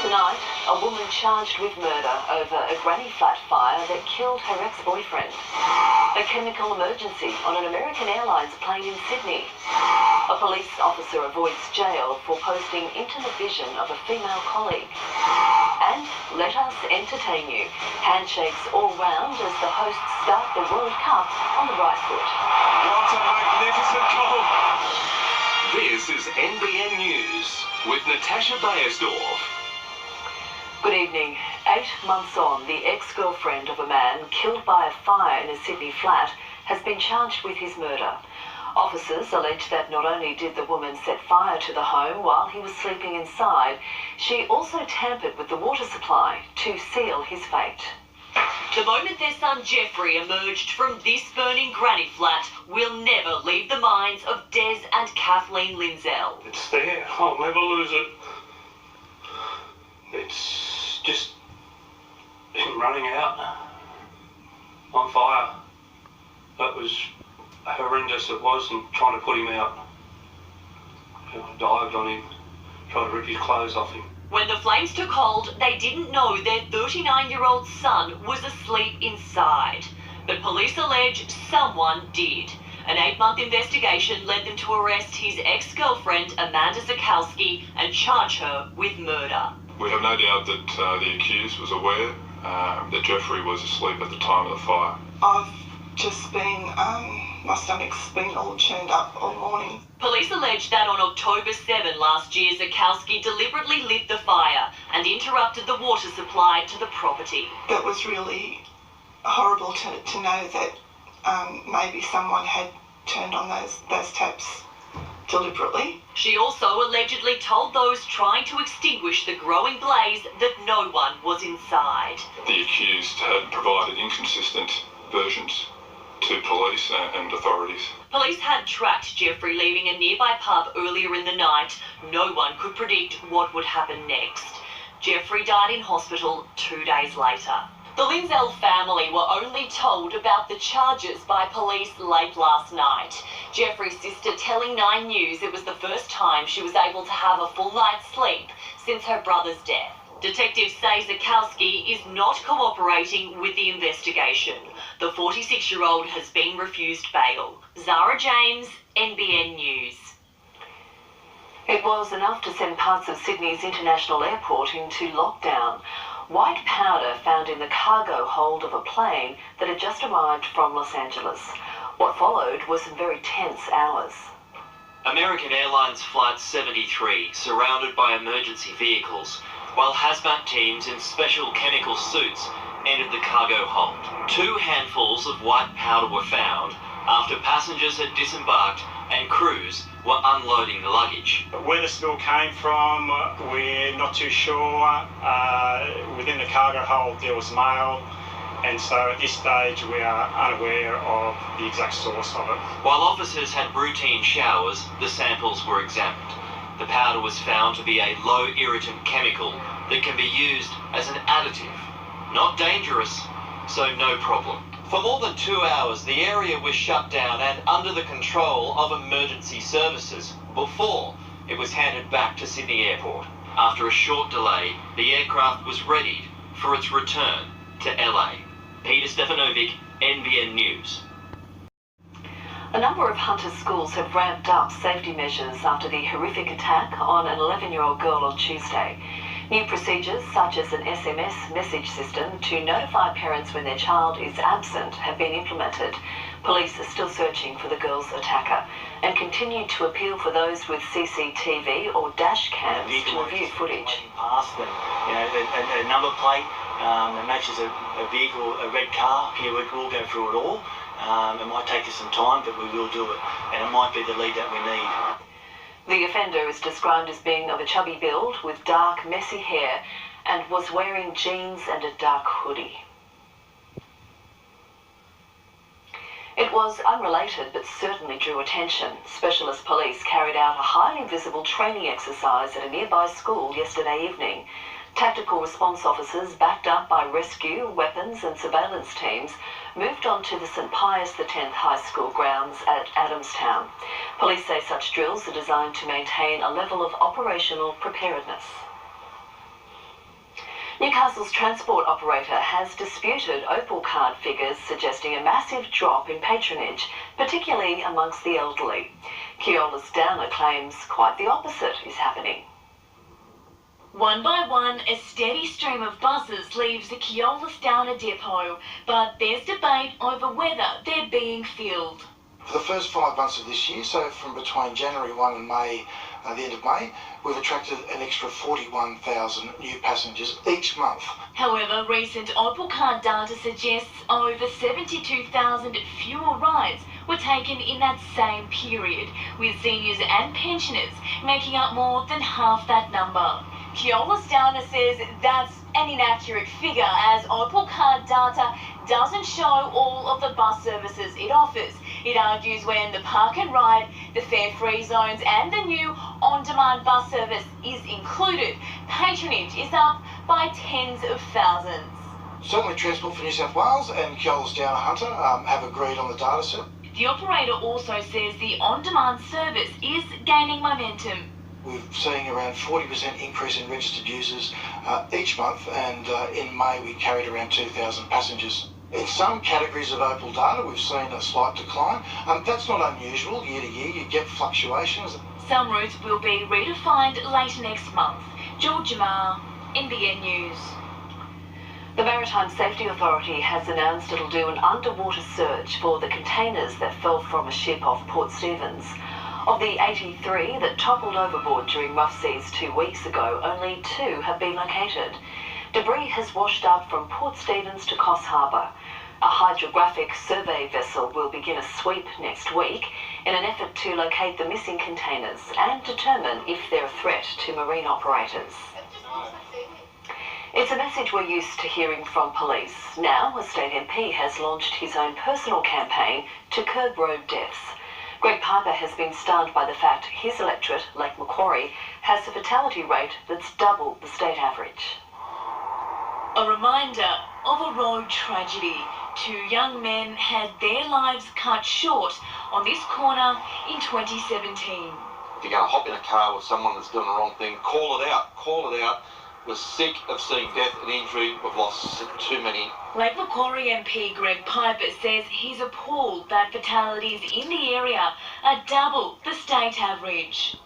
Tonight, a woman charged with murder over a granny flat fire that killed her ex-boyfriend. A chemical emergency on an American Airlines plane in Sydney. A police officer avoids jail for posting intimate vision of a female colleague. And let us entertain you. Handshakes all round as the hosts start the World Cup on the right foot. What a magnificent goal! This is NBN News with Natasha Beyersdorf. Good evening. 8 months on, the ex-girlfriend of a man killed by a fire in a Sydney flat has been charged with his murder. Officers allege that not only did the woman set fire to the home while he was sleeping inside, she also tampered with the water supply to seal his fate. The moment their son Jeffrey emerged from this burning granny flat will never leave the minds of Des and Kathleen Linzell. It's there. I'll never lose it. It's just him running out on fire. That was horrendous. It was, and trying to put him out. I dived on him, tried to rip his clothes off him. When the flames took hold, they didn't know their 39-year-old son was asleep inside. But police allege someone did. An 8-month investigation led them to arrest his ex-girlfriend, Amanda Zakowski, and charge her with murder. We have no doubt that the accused was aware that Jeffrey was asleep at the time of the fire. I've just been, my stomach's been all churned up all morning. Police allege that on October 7 last year, Zakowski deliberately lit the fire and interrupted the water supply to the property. That was really horrible to know that maybe someone had turned on those taps deliberately. She also allegedly told those trying to extinguish the growing blaze that no one was inside. The accused had provided inconsistent versions to police and authorities. Police had tracked Jeffrey leaving a nearby pub earlier in the night. No one could predict what would happen next. Jeffrey died in hospital 2 days later. The Linzell family were only told about the charges by police late last night. Jeffrey's sister telling 9 News it was the first time she was able to have a full night's sleep since her brother's death. Detectives say Zakowski is not cooperating with the investigation. The 46-year-old has been refused bail. Zara James, NBN News. It was enough to send parts of Sydney's International Airport into lockdown. White powder found in the cargo hold of a plane that had just arrived from Los Angeles. What followed was some very tense hours. American Airlines Flight 73 surrounded by emergency vehicles, while hazmat teams in special chemical suits entered the cargo hold. 2 handfuls of white powder were found after passengers had disembarked and crews were unloading the luggage. Where the spill came from, we're not too sure. Within the cargo hold there was mail, and so at this stage we are unaware of the exact source of it. While officers had routine showers, the samples were examined. The powder was found to be a low irritant chemical that can be used as an additive. Not dangerous, so no problem. For more than 2 hours, the area was shut down and under the control of emergency services before it was handed back to Sydney Airport. After a short delay, the aircraft was readied for its return to LA. Peter Stefanovic, NBN News. A number of Hunter schools have ramped up safety measures after the horrific attack on an 11-year-old girl on Tuesday. New procedures such as an SMS message system to notify parents when their child is absent have been implemented. Police are still searching for the girl's attacker and continue to appeal for those with CCTV or dash cams to review footage. Past them, a number plate that matches a vehicle, a red car. We'll go through it all. It might take us some time, but we will do it, and it might be the lead that we need. The offender is described as being of a chubby build with dark, messy hair and was wearing jeans and a dark hoodie. It was unrelated but certainly drew attention. Specialist police carried out a highly visible training exercise at a nearby school yesterday evening. Tactical response officers, backed up by rescue, weapons and surveillance teams, moved on to the St Pius X High School grounds at Adamstown. Police say such drills are designed to maintain a level of operational preparedness. Newcastle's transport operator has disputed Opal card figures suggesting a massive drop in patronage, particularly amongst the elderly. Keola's Downer claims quite the opposite is happening. One by one, a steady stream of buses leaves the Keolis Downer depot, but there's debate over whether they're being filled. For the first 5 months of this year, so from between January 1 and May, the end of May, we've attracted an extra 41,000 new passengers each month. However, recent Opal card data suggests over 72,000 fewer rides were taken in that same period, with seniors and pensioners making up more than half that number. Keolis Downer says that's an inaccurate figure, as Opal card data doesn't show all of the bus services it offers. It argues when the park and ride, the fare-free zones and the new on-demand bus service is included, patronage is up by tens of thousands. Certainly Transport for New South Wales and Keolis Downer Hunter have agreed on the data set. The operator also says the on-demand service is gaining momentum. We're seeing around 40% increase in registered users each month, and in May we carried around 2,000 passengers. In some categories of Opal data we've seen a slight decline. That's not unusual. Year to year you get fluctuations. Some routes will be redefined later next month. Georgia Marr, NBN News. The Maritime Safety Authority has announced it'll do an underwater search for the containers that fell from a ship off Port Stephens. Of the 83 that toppled overboard during rough seas 2 weeks ago, only 2 have been located. Debris has washed up from Port Stephens to Coffs Harbour. A hydrographic survey vessel will begin a sweep next week in an effort to locate the missing containers and determine if they're a threat to marine operators. It's a message we're used to hearing from police. Now, a state MP has launched his own personal campaign to curb road deaths. Greg Piper has been stunned by the fact his electorate, Lake Macquarie, has a fatality rate that's double the state average. A reminder of a road tragedy. 2 young men had their lives cut short on this corner in 2017. If you're going to hop in a car with someone that's doing the wrong thing, call it out, call it out. We're sick of seeing death and injury. We've lost too many. Lake Macquarie MP Greg Piper says he's appalled that fatalities in the area are double the state average.